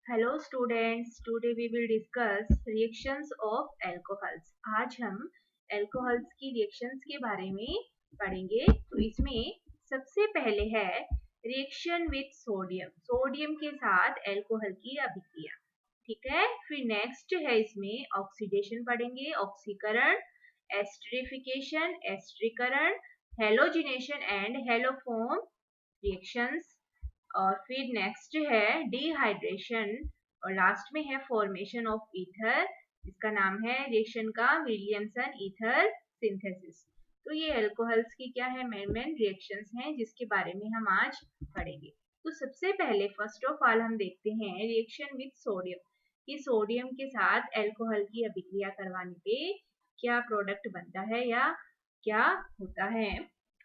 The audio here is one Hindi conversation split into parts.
Hello students, today we will discuss reactions of alcohols. आज हम alcohols की reactions के बारे में पढ़ेंगे। तो इसमें सबसे पहले है reaction with sodium, सोडियम के साथ alcohol की अभिक्रिया, ठीक है। फिर नेक्स्ट है इसमें ऑक्सीडेशन पढ़ेंगे, ऑक्सीकरण, एस्टरिफिकेशन, एस्टरीकरण, हेलोजिनेशन एंड हेलोफॉर्म रिएक्शंस। और फिर नेक्स्ट है डिहाइड्रेशन और लास्ट में है फॉर्मेशन ऑफ ईथर, इसका नाम है रिएक्शन का विलियमसन ईथर सिंथेसिस। तो ये अल्कोहल्स की क्या है, मेन रिएक्शंस हैं जिसके बारे में हम आज पढ़ेंगे। तो सबसे पहले फर्स्ट ऑफ ऑल हम देखते हैं रिएक्शन विद सोडियम, कि सोडियम के साथ अल्कोहल की अभिक्रिया करवाने पे क्या प्रोडक्ट बनता है या क्या होता है।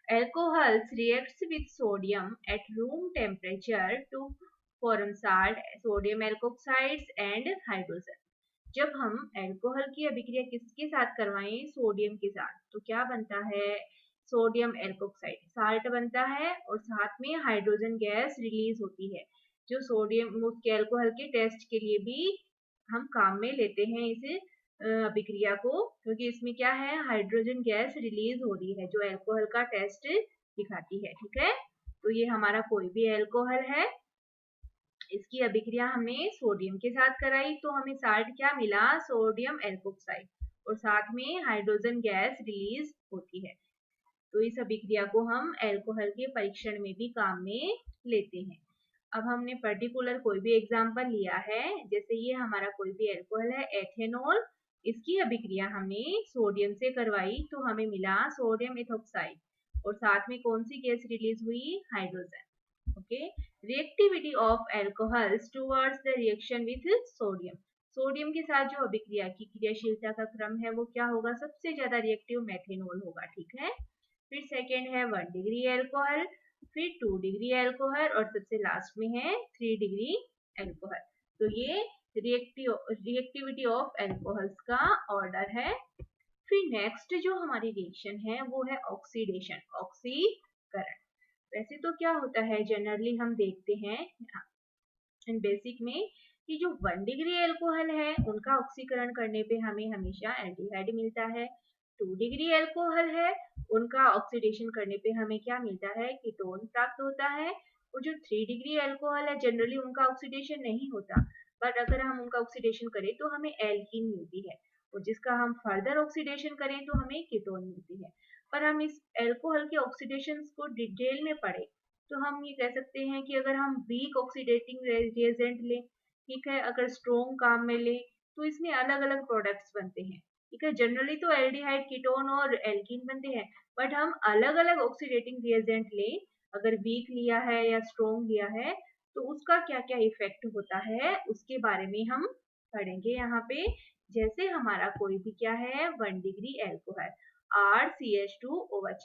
Alcohols reacts with sodium at room temperature to form salt, sodium alkoxides and hydrogen. जब हम अल्कोहल की अभिक्रिया किसके साथ करवाएं, सोडियम के साथ, तो क्या बनता है, सोडियम एल्कोक्साइड साल्ट बनता है और साथ में हाइड्रोजन गैस रिलीज होती है, जो सोडियम उसके अल्कोहल के टेस्ट के लिए भी हम काम में लेते हैं इसे अभिक्रिया को, क्योंकि इसमें क्या है, हाइड्रोजन गैस रिलीज हो रही है जो अल्कोहल का टेस्ट दिखाती है, ठीक है। तो ये हमारा कोई भी अल्कोहल है, इसकी अभिक्रिया हमने सोडियम के साथ कराई तो हमें साल्ट क्या मिला, सोडियम एल्कोक्साइड, और साथ में हाइड्रोजन गैस रिलीज होती है। तो इस अभिक्रिया को हम अल्कोहल के परीक्षण में भी काम में लेते हैं। अब हमने पर्टिकुलर कोई भी एग्जाम्पल लिया है, जैसे ये हमारा कोई भी अल्कोहल है एथेनॉल, इसकी अभिक्रिया हमने सोडियम से करवाई तो हमें मिला सोडियम इथोक्साइड और साथ में कौन सी गैस रिलीज हुई, hydrogen. Okay, reactivity of alcohols towards the reaction with sodium, sodium के साथ जो अभिक्रिया की क्रियाशीलता का क्रम है वो क्या होगा, सबसे ज्यादा रिएक्टिव मेथेनॉल होगा, ठीक है। फिर सेकेंड है 1 डिग्री अल्कोहल, फिर 2 डिग्री अल्कोहल और सबसे लास्ट में है 3 डिग्री अल्कोहल। तो ये रिएक्टिविटी ऑफ अल्कोहल्स का ऑर्डर है। फिर नेक्स्ट जो हमारी रिएक्शन है वो है ऑक्सीडेशन, ऑक्सीकरण। वैसे तो क्या होता है, जनरली हम देखते हैं इन बेसिक में कि जो 1 डिग्री अल्कोहल है उनका ऑक्सीकरण करने पे हमें हमेशा एल्डिहाइड मिलता है, 2 डिग्री अल्कोहल है उनका ऑक्सीडेशन करने पे हमें क्या मिलता है, कीटोन प्राप्त होता है। और जो 3 डिग्री अल्कोहल है जनरली उनका ऑक्सीडेशन नहीं होता, बट अगर हम उनका ऑक्सीडेशन करें तो हमें एल्कीन मिलती है, और जिसका हम फर्दर ऑक्सीडेशन करें तो हमें कीटोन मिलती है। पर हम इस अल्कोहल के ऑक्सीडेशन को डिटेल में पढ़े तो हम ये कह सकते हैं कि अगर हम वीक ऑक्सीडेटिंग रिएजेंट लें, ठीक है, अगर स्ट्रॉन्ग काम में लें तो इसमें अलग अलग प्रोडक्ट्स बनते हैं, ठीक है। जनरली तो एल्डिहाइड, कीटोन और एल्कीन बनते हैं, बट हम अलग अलग ऑक्सीडेटिंग रिएजेंट लें, अगर वीक लिया है या स्ट्रॉन्ग लिया है तो उसका क्या क्या इफेक्ट होता है उसके बारे में हम पढ़ेंगे यहाँ पे। जैसे हमारा कोई भी क्या है 1 डिग्री अल्कोहल RCH2OH,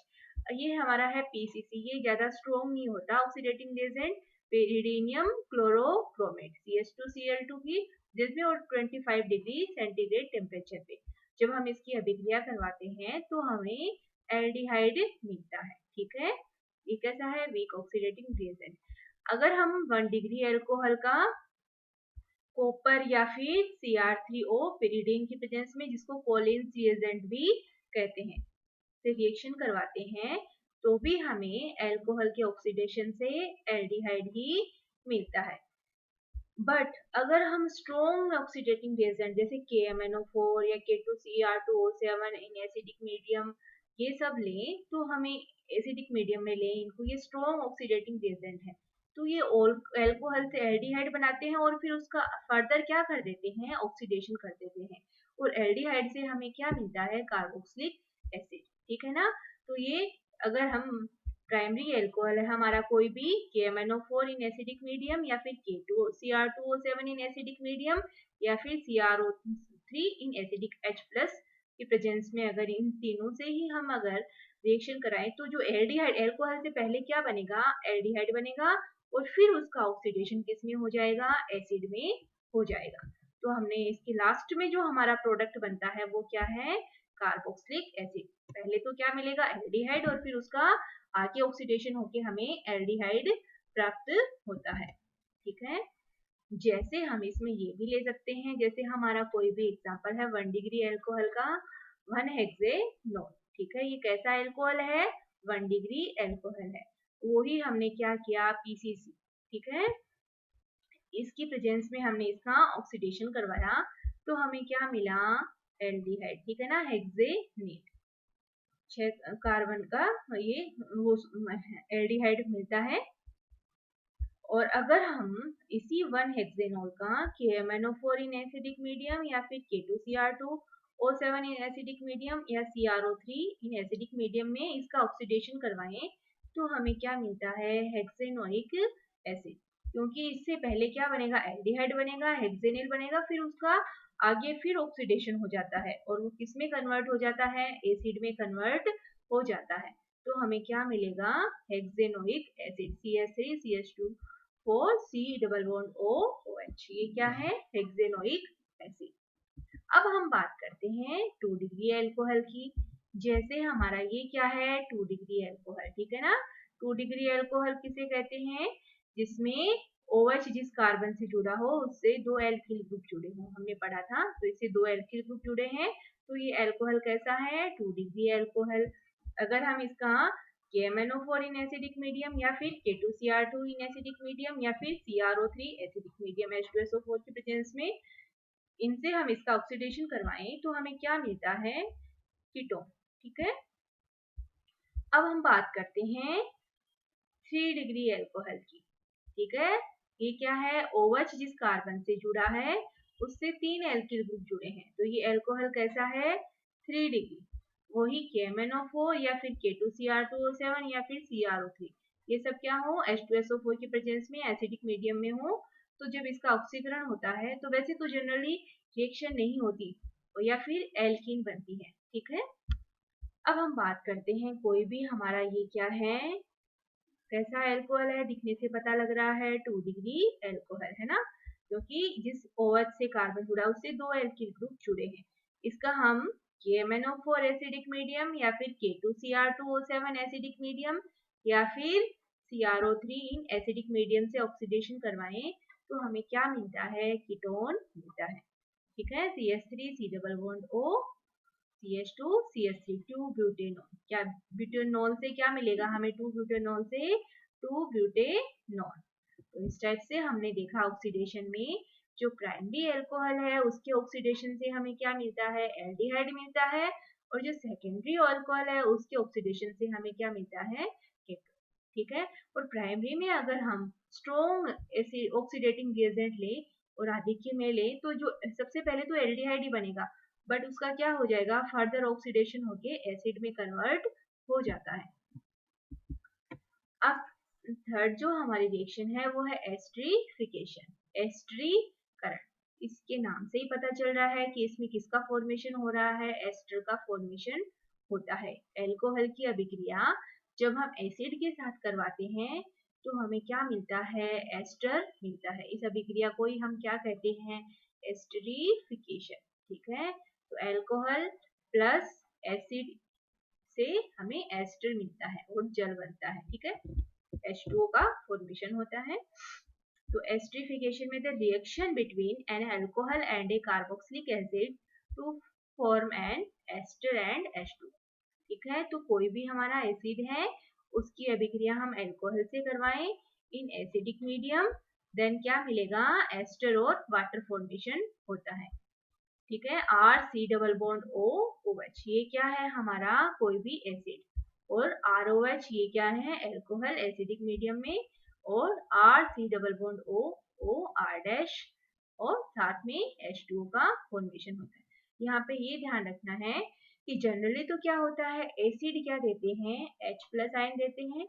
ये हमारा है पीसीसी, ये ज्यादा स्ट्रॉन्ग नहीं होता ऑक्सीडेटिंग रिएजेंट, पेरिडीनियम क्लोरोक्रोमेट CH2Cl2 की, जिसमें और 25 डिग्री सेंटीग्रेड टेम्परेचर पे जब हम इसकी अभिक्रिया करवाते हैं तो हमें एल्डिहाइड मिलता है, ठीक है। ये कैसा है, वीक ऑक्सीडेटिंग रिएजेंट। अगर हम 1 डिग्री अल्कोहल का कॉपर या फिर Cr3O पेरिडीन की प्रेजेंस में, जिसको कोलिन्स रिएजेंट भी कहते हैं, से रिएक्शन करवाते हैं तो भी हमें अल्कोहल के ऑक्सीडेशन से एल्डिहाइड ही मिलता है। बट अगर हम स्ट्रॉन्ग ऑक्सीडेटिंग रिएजेंट जैसे KMnO4 या K2Cr2O7 इन एसिडिक मीडियम ये सब लें तो हमें एसिडिक मीडियम में लें इनको, ये स्ट्रॉन्ग ऑक्सीडेटिंग रिएजेंट है तो ये अल्कोहल से एल्डिहाइड बनाते हैं और फिर उसका फर्दर क्या कर देते हैं, ऑक्सीडेशन कर देते हैं, और एल्डिहाइड से हमें क्या मिलता है, कार्बोक्सिलिक एसिड, ठीक है ना। तो ये अगर हम प्राइमरी अल्कोहल है हमारा कोई भी KMnO4 इन एसिडिक मीडियम या फिर Cr2O7 इन एसिडिक मीडियम या फिर CrO3 इन एसिडिक H+ की प्रेजेंस में, अगर इन तीनों से ही हम अगर रिएक्शन कराएं तो जो एल्डिहाइड, अल्कोहल से पहले क्या बनेगा, एल्डिहाइड बनेगा और फिर उसका ऑक्सीडेशन किस में हो जाएगा, एसिड में हो जाएगा। तो हमने इसके लास्ट में जो हमारा प्रोडक्ट बनता है वो क्या है, कार्बोक्सिलिक एसिड। पहले तो क्या मिलेगा, एल्डिहाइड, और फिर उसका आके ऑक्सीडेशन होके हमें एल्डिहाइड प्राप्त होता है, ठीक है। जैसे हम इसमें ये भी ले सकते हैं, जैसे हमारा कोई भी एग्जांपल है 1 डिग्री अल्कोहल का 1 हेक्सेनोल, ठीक है। ये कैसा अल्कोहल है? 1 डिग्री अल्कोहल है। वही हमने क्या किया, पीसीसी, ठीक है। इसकी प्रेजेंस में हमने इसका ऑक्सीडेशन करवाया तो हमें क्या मिला? एल्डिहाइड, ठीक है ना, हेक्सेनेट। 6 कार्बन का ये वो एल्डिहाइड मिलता है। और अगर हम इसी 1 हेक्सेनॉल का KMnO4 इन एसिडिक मीडियम या फिर K2Cr2O7 इन एसिडिक मीडियम या CrO3 इन एसिडिक मीडियम में इसका ऑक्सीडेशन करवाएं तो हमें क्या मिलता है? Hexanoic acid. क्योंकि इससे पहले क्या बनेगा? एल्डिहाइड बनेगा, हेक्सेनेल बनेगा, फिर उसका आगे फिर ऑक्सीडेशन हो जाता है और वो किस में कन्वर्ट हो जाता है? एसिड में कन्वर्ट हो जाता है। तो हमें क्या मिलेगा? Hexanoic acid, CH3CH2 C double bond OH। ये क्या है? Hexanoic acid. अब हम बात करते हैं 2 डिग्री अल्कोहल की। जैसे हमारा ये क्या है? 2 डिग्री अल्कोहल, ठीक है ना। 2 डिग्री अल्कोहल किसे कहते हैं? जिसमें OH जिस कार्बन से जुड़ा हो उससे 2 एल्किल ग्रुप जुड़े हो, हमने पढ़ा था। तो इससे 2 एल्किल ग्रुप जुड़े हैं तो ये अल्कोहल कैसा है? 2 डिग्री अल्कोहल। अगर हम इसका KMnO4 इन एसिडिक मीडियम या फिर K2Cr2 इन एसिडिक मीडियम या फिर CrO3 एसिडिक मीडियम H2SO4 की प्रेजेंस में इनसे हम इसका ऑक्सीडेशन करवाएं तो हमें क्या मिलता है? कीटोन, ठीक है। अब हम बात करते हैं 3 डिग्री अल्कोहल की, ठीक है। ये क्या है? OH जिस कार्बन से जुड़ा है उससे 3 एल्किल ग्रुप जुड़े हैं तो ये अल्कोहल कैसा है? 3 डिग्री। वही KMnO4 या फिर K2Cr2O7 या फिर CrO3, ये सब क्या हो? H2SO4 की प्रेजेंस में एसिडिक मीडियम में हो तो जब इसका ऑक्सीकरण होता है तो वैसे तो जनरली रिएक्शन नहीं होती या फिर एल्कीन बनती है, ठीक है। अब हम बात करते हैं कोई भी हमारा ये क्या है? कैसा अल्कोहल है? दिखने से पता लग रहा है 2 डिग्री अल्कोहल है ना, क्योंकि जिस OH से कार्बन जुड़ा है उससे 2 एल्किल ग्रुप जुड़े हैं। इसका हम KMnO4 एसिडिक मीडियम या फिर K2Cr2O7 एसिडिक मीडियम या फिर CrO3 इन एसिडिक मीडियम से ऑक्सीडेशन करवाएं तो हमें क्या मिलता है? कीटोन मिलता है, ठीक है। CH3 C double bond O CH2 CH3 2 butanol. क्या ब्यूटेनॉल से क्या मिलेगा हमें? 2 ब्यूटेनॉल से 2 ब्यूटेनॉल। तो इस टाइप से हमने देखा ऑक्सीडेशन में जो प्राइमरी अल्कोहल है उसके ऑक्सीडेशन से हमें क्या मिलता है? एल्डिहाइड मिलता है। और जो सेकेंडरी अल्कोहल है उसके ऑक्सीडेशन से हमें क्या मिलता है? कीटोन, ठीक है। और प्राइमरी में अगर हम स्ट्रॉन्ग एसिड ऑक्सीडेटिंग रिएजेंट ले और आधिक्य में ले तो जो सबसे पहले तो एल्डिहाइड ही बनेगा बट उसका क्या हो जाएगा? फर्दर ऑक्सीडेशन होके एसिड में कन्वर्ट हो जाता है। अब थर्ड जो हमारी रिएक्शन है वो है एस्टरीफिकेशन, एस्टरीकरण। इसके नाम से ही पता चल रहा है कि इसमें किसका फॉर्मेशन हो रहा है? एस्टर का फॉर्मेशन होता है। अल्कोहल की अभिक्रिया जब हम एसिड के साथ करवाते हैं तो हमें क्या मिलता है? एस्टर मिलता है। इस अभिक्रिया को ही हम क्या कहते हैं? एस्टरीफिकेशन, ठीक है। तो अल्कोहल प्लस एसिड से हमें एस्टर मिलता है और जल बनता है, ठीक है। H2O का फॉर्मेशन होता है। तो एस्टरीफिकेशन में the reaction between an alcohol and a carboxylic acid to form an ester and H2, ठीक है। तो कोई भी हमारा एसिड है उसकी अभिक्रिया हम अल्कोहल से करवाएं इन एसिडिक मीडियम, देन क्या मिलेगा? एस्टर और वाटर फॉर्मेशन होता है, ठीक है। RC डबल बॉन्ड OH, ये क्या है हमारा? कोई भी एसिड। और ROH ये क्या है? अल्कोहल एसिडिक मीडियम में। और RC double bond OR dash और साथ में H2O का फॉर्मेशन होता है। यहाँ पे ये ध्यान रखना है कि जनरली तो क्या होता है? एसिड क्या देते हैं? H प्लस आयन देते हैं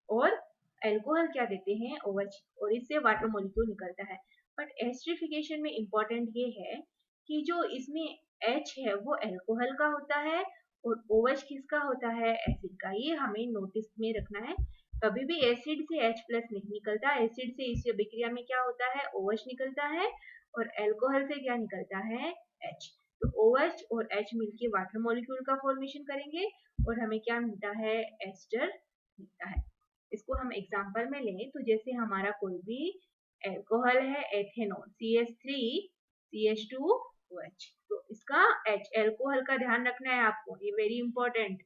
और अल्कोहल क्या देते हैं? OH, और इससे वाटर मॉलिक्यूल निकलता है। बट एस्टरीफिकेशन में इंपॉर्टेंट ये है कि जो इसमें H है वो अल्कोहल का होता है और OH किसका होता है? एसिड का। ये हमें नोटिस में रखना है। कभी भी एसिड से H प्लस नहीं निकलता। एसिड से इस अभिक्रिया में क्या होता है? OH निकलता है और अल्कोहल से क्या निकलता है? H। तो OH और H मिलके वाटर मॉलिक्यूल का फॉर्मेशन करेंगे और हमें क्या मिलता है? एस्टर मिलता है। इसको हम एग्जाम्पल में लें तो जैसे हमारा कोई भी एल्कोहल है एथेनॉल CH3CH2OH। तो इसका H एल्कोहल का ध्यान रखना है आपको, ये वेरी इंपॉर्टेंट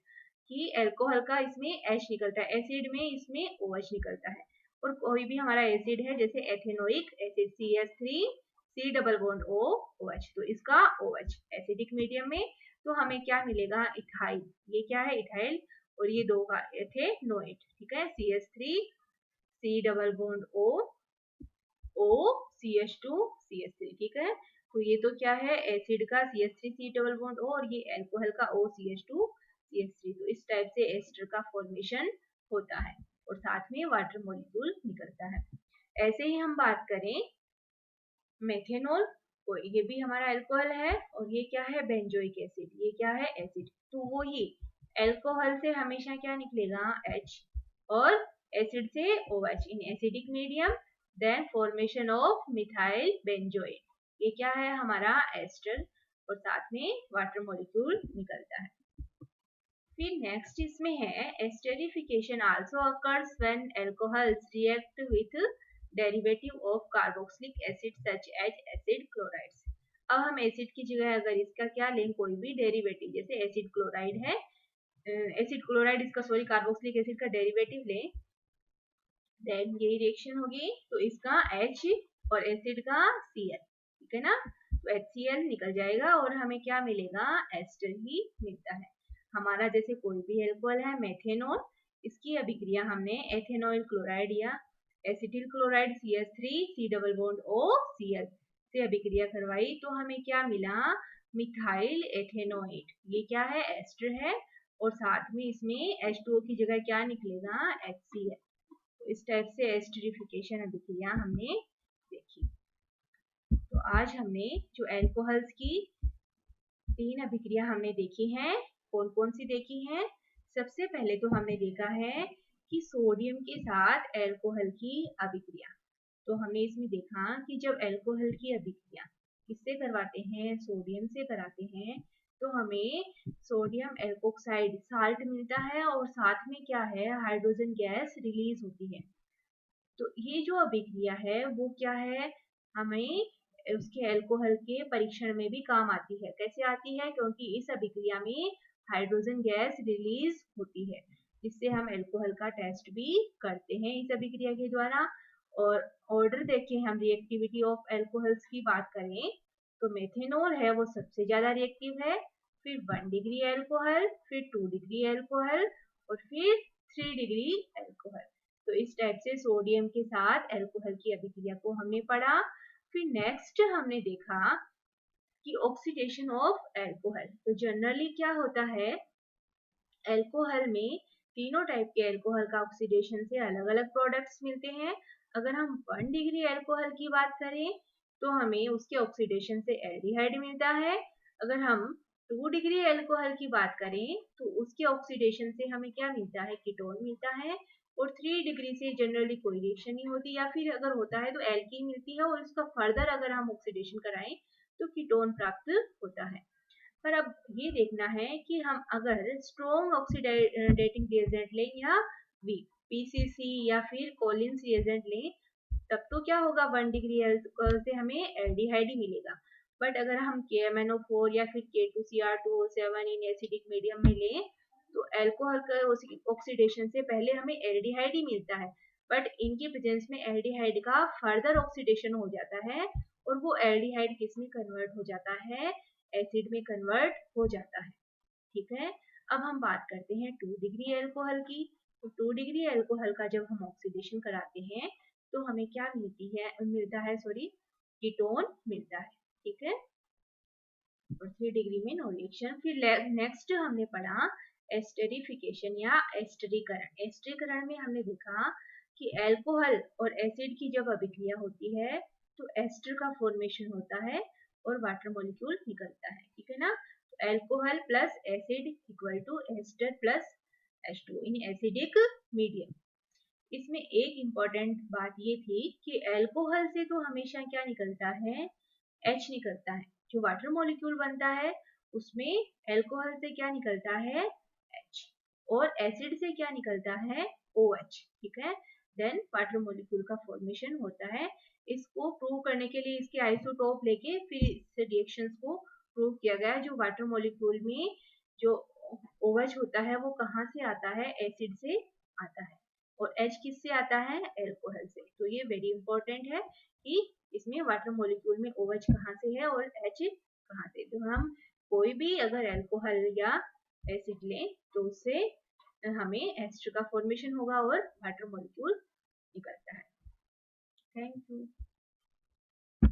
कि एल्कोहल का इसमें H निकलता है, एसिड में इसमें OH निकलता है। और कोई भी हमारा एसिड है जैसे ethanoic acid CH3C double bond OH, तो इसका OH एसिडिक मीडियम में तो हमें क्या मिलेगा, इथाइल। ये क्या है, इथाइल, और ये दो का एथेनोएट, ठीक है, CH3C डबल बॉन्ड OCH2CH3, ठीक है। तो ये तो क्या है, एसिड का CH3C डबल बॉन्ड O और ये एल्कोहल का OCH2CH3। तो इस टाइप से एस्टर का फॉर्मेशन होता है और साथ में वाटर मॉलिक्यूल निकलता है। ऐसे ही हम बात करें मेथेनॉल, तो ये भी हमारा अल्कोहल है और ये क्या है, बेंजोइक एसिड, ये क्या है, एसिड। तो वो ही अल्कोहल से हमेशा क्या निकलेगा, H, और एसिड से OH in acidic medium, then formation of methyl benzoate, ये क्या है हमारा एस्टर, और साथ में वाटर मॉलिक्यूल निकलता है। फिर नेक्स्ट इसमें है esterification also occurs when alcohols react with derivative of carboxylic acid such as acid chlorides. अब हम एसिड की जगह अगर इसका क्या लें, कोई भी डेरिवेटिव, जैसे एसिड क्लोराइड है, एसिड क्लोराइड इसका सॉरी कार्बोक्सिलिक एसिड का डेरिवेटिव लें, देन ये रिएक्शन होगी, तो इसका H और एसिड का Cl, ठीक है ना, तो HCl निकल जाएगा और हमें क्या मिलेगा, एस्टर ही मिलता है हमारा। जैसे कोई भी एल्कोहल है मेथेनॉल, इसकी अभिक्रिया हमने एथेनॉइल क्लोराइड या acetyl chloride CH3C double bond OCl से अभिक्रिया करवाई, तो हमें क्या मिला, मिथाइल एथेनोएट, ये क्या है, एस्टर है, और साथ में इसमें H2O की जगह क्या निकलेगा, HCl। तो इस टाइप से एस्टरिफिकेशन अभिक्रिया हमने देखी। तो आज हमने जो एल्कोहल्स की 3 अभिक्रिया हमने देखी हैं, कौन कौन सी देखी हैं। सबसे पहले तो हमने देखा है कि सोडियम के साथ एल्कोहल की अभिक्रिया। तो हमने इसमें देखा कि जब एल्कोहल की अभिक्रिया किससे करवाते हैं, सोडियम से कराते हैं, तो हमें सोडियम एल्कोक्साइड साल्ट मिलता है और साथ में क्या है, हाइड्रोजन गैस रिलीज होती है। तो ये जो अभिक्रिया है वो क्या है, हमें उसके एल्कोहल के परीक्षण में भी काम आती है। कैसे आती है, क्योंकि इस अभिक्रिया में हाइड्रोजन गैस रिलीज होती है, जिससे हम एल्कोहल का टेस्ट भी करते हैं इस अभिक्रिया के द्वारा। और ऑर्डर देखें हम रिएक्टिविटी ऑफ एल्कोहल्स की बात करें, तो मेथेनॉल है वो सबसे ज्यादा रिएक्टिव है, फिर 1 डिग्री एल्कोहल, फिर 2 डिग्री एल्कोहल, और फिर 3 डिग्री एल्कोहल। तो इस टाइप से सोडियम के साथ एल्कोहल की अभिक्रिया को हमने पढ़ा। फिर नेक्स्ट हमने देखा कि ऑक्सीडेशन ऑफ एल्कोहल। तो जनरली क्या होता है, एल्कोहल में तीनों टाइप के एल्कोहल का ऑक्सीडेशन से अलग अलग प्रोडक्ट्स मिलते हैं। अगर हम 1 डिग्री एल्कोहल की बात करें तो हमें उसके ऑक्सीडेशन से एल्डिहाइड मिलता है। अगर हम 2 डिग्री एल्कोहल की बात करें तो उसके ऑक्सीडेशन से हमें क्या मिलता है, कीटोन मिलता है। और 3 डिग्री से जनरली कोई रिएक्शन नहीं होती, या फिर अगर होता है तो एल्कीन मिलती है, और उसका फर्दर अगर हम ऑक्सीडेशन कराएं तो कीटोन प्राप्त होता है। पर अब ये देखना है कि हम अगर स्ट्रॉन्ग ऑक्सीडेटिंग रिएजेंट लें या वीक PCC या फिर कॉलिन्स रिएजेंट लें, तब तो क्या होगा, 1 डिग्री एल्कोहल से हमें एल्डिहाइड ही मिलेगा। बट अगर हम KMnO4 या फिर K2Cr2O7 इन एसिडिक मीडियम में लें, तो एल्कोहल का ऑक्सीडेशन से पहले हमें एल्डिहाइड ही मिलता है, बट इनके प्रेजेंस में एल्डिहाइड का फर्दर ऑक्सीडेशन हो जाता है, और वो एल्डिहाइड किस में कन्वर्ट हो जाता है, एसिड में कन्वर्ट हो जाता है, ठीक है। अब हम बात करते हैं 2 डिग्री एल्कोहल की। तो 2 डिग्री एल्कोहल का जब हम ऑक्सीडेशन कराते हैं तो हमें क्या मिलता है कीटोन मिलता है, ठीक है। और 3 डिग्री में नो रिएक्शन। फिर नेक्स्ट हमने पढ़ा एस्टेरिफिकेशन या एस्टरीकरण। एस्टरीकरण में हमने देखा कि एल्कोहल और एसिड की जब अभिक्रिया होती है तो एस्टर का फॉर्मेशन होता है और वाटर मॉलिक्यूल निकलता है, ठीक है ना। तो alcohol plus acid equal to ester plus H2 in acidic medium. इसमें एक इम्पॉर्टेंट बात ये थी कि एल्कोहल से तो हमेशा क्या निकलता है, H निकलता है। जो वाटर मॉलिक्यूल बनता है उसमें एल्कोहल से क्या निकलता है, H, और एसिड से क्या निकलता है, OH, ठीक है। देन वाटर मॉलिक्यूल का फॉर्मेशन होता है। इसको प्रूव करने के लिए इसके आइसोटोप लेके फिर इस रिएक्शंस को प्रूव किया गया है। जो वाटर मॉलिक्यूल में जो OH होता है वो कहाँ से आता है, एसिड से आता है, और H किससे आता है, एल्कोहल से। तो ये वेरी इंपॉर्टेंट है कि इसमें वाटर मॉलिक्यूल में OH कहाँ से है और H कहाँ से। तो हम कोई भी अगर एल्कोहल या एसिड लें तो उससे हमें एस्टर का फॉर्मेशन होगा और वाटर मॉलिक्यूल निकलता है। Thank you.